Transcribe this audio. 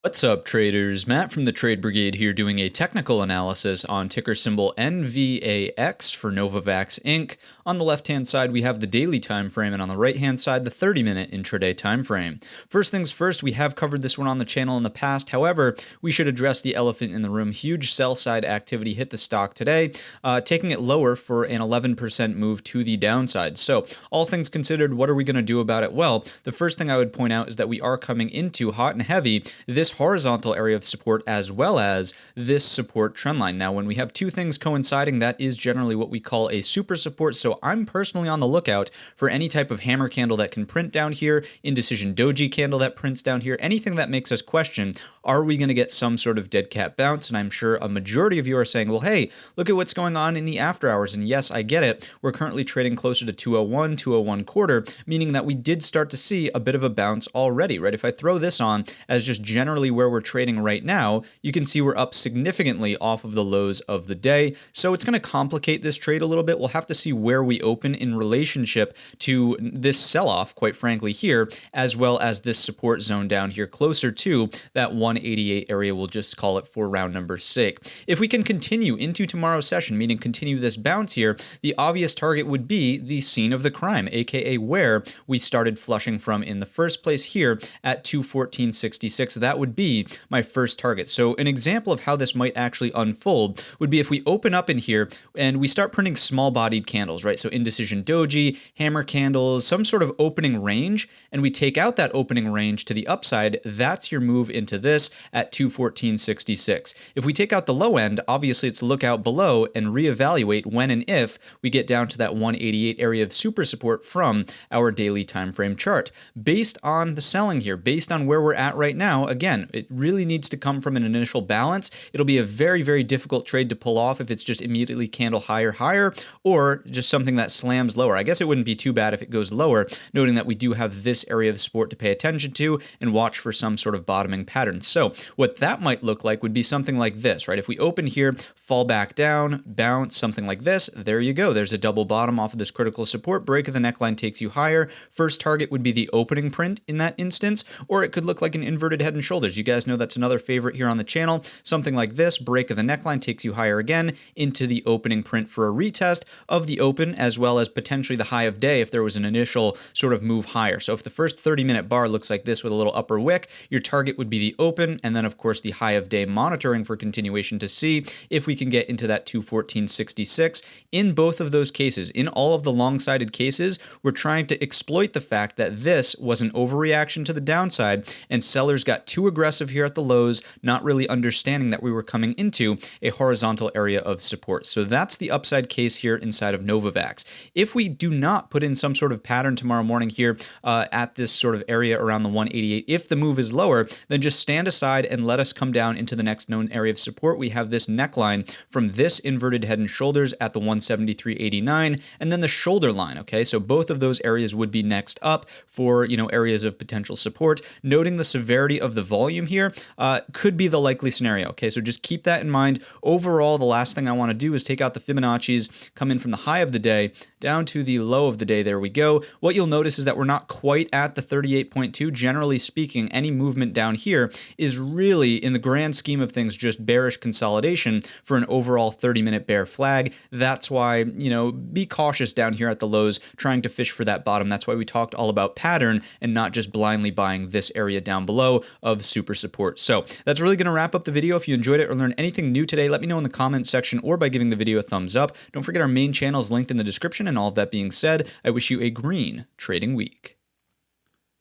What's up, traders? Matt from the Trade Brigade here doing a technical analysis on ticker symbol NVAX for Novavax Inc. On the left-hand side, we have the daily time frame, and on the right-hand side, the 30-minute intraday time frame. First things first, we have covered this one on the channel in the past. However, we should address the elephant in the room. Huge sell-side activity hit the stock today, taking it lower for an 11% move to the downside. So, all things considered, what are we going to do about it? Well, the first thing I would point out is that we are coming into hot and heavy this horizontal area of support as well as this support trend line. Now, when we have two things coinciding, that is generally what we call a super support. So I'm personally on the lookout for any type of hammer candle that can print down here, indecision doji candle that prints down here, anything that makes us question, are we going to get some sort of dead cat bounce? And I'm sure a majority of you are saying, well, hey, look at what's going on in the after hours. And yes, I get it. We're currently trading closer to 201, 201 quarter, meaning that we did start to see a bit of a bounce already, right? If I throw this on as just generally where we're trading right now, you can see we're up significantly off of the lows of the day. So it's going to complicate this trade a little bit. We'll have to see where we open in relationship to this sell-off, quite frankly, here, as well as this support zone down here closer to that 188 area. We'll just call it for round number's sake. If we can continue into tomorrow's session, meaning continue this bounce here, the obvious target would be the scene of the crime, aka where we started flushing from in the first place here at 214.66. That would be my first target. So an example of how this might actually unfold would be if we open up in here and we start printing small bodied candles, right? So indecision doji, hammer candles, some sort of opening range, and we take out that opening range to the upside, that's your move into this at 214.66. If we take out the low end, obviously it's look out below and reevaluate when and if we get down to that 188 area of super support from our daily time frame chart. Based on the selling here, based on where we're at right now, again, it really needs to come from an initial balance. It'll be a very, very difficult trade to pull off if it's just immediately candle higher, or just something that slams lower. I guess it wouldn't be too bad if it goes lower, noting that we do have this area of support to pay attention to and watch for some sort of bottoming pattern. So what that might look like would be something like this, right? If we open here, fall back down, bounce, something like this, there you go. There's a double bottom off of this critical support. Break of the neckline takes you higher. First target would be the opening print in that instance, or it could look like an inverted head and shoulders. You guys know that's another favorite here on the channel. Something like this, break of the neckline takes you higher again into the opening print for a retest of the open, as well as potentially the high of day if there was an initial sort of move higher. So if the first 30-minute bar looks like this with a little upper wick, your target would be the open, and then of course the high of day, monitoring for continuation to see if we can get into that 214.66. In both of those cases, in all of the long-sided cases, we're trying to exploit the fact that this was an overreaction to the downside and sellers got too aggressive here at the lows, not really understanding that we were coming into a horizontal area of support. So that's the upside case here inside of Novavax. If we do not put in some sort of pattern tomorrow morning here at this sort of area around the 188, if the move is lower, then just stand aside and let us come down into the next known area of support. We have this neckline from this inverted head and shoulders at the 173.89, and then the shoulder line, okay? So both of those areas would be next up for, areas of potential support. Noting the severity of the volume here could be the likely scenario, okay? So just keep that in mind. Overall, the last thing I want to do is take out the Fibonacci's, come in from the high of the day down to the low of the day. There we go. What you'll notice is that we're not quite at the 38.2. Generally speaking, any movement down here is really, in the grand scheme of things, just bearish consolidation for an overall 30-minute bear flag. That's why, be cautious down here at the lows, trying to fish for that bottom. That's why we talked all about pattern and not just blindly buying this area down below of super support. So that's really going to wrap up the video. If you enjoyed it or learned anything new today, let me know in the comments section or by giving the video a thumbs up. Don't forget our main channel is linked in the description, and all of that being said, I wish you a green trading week.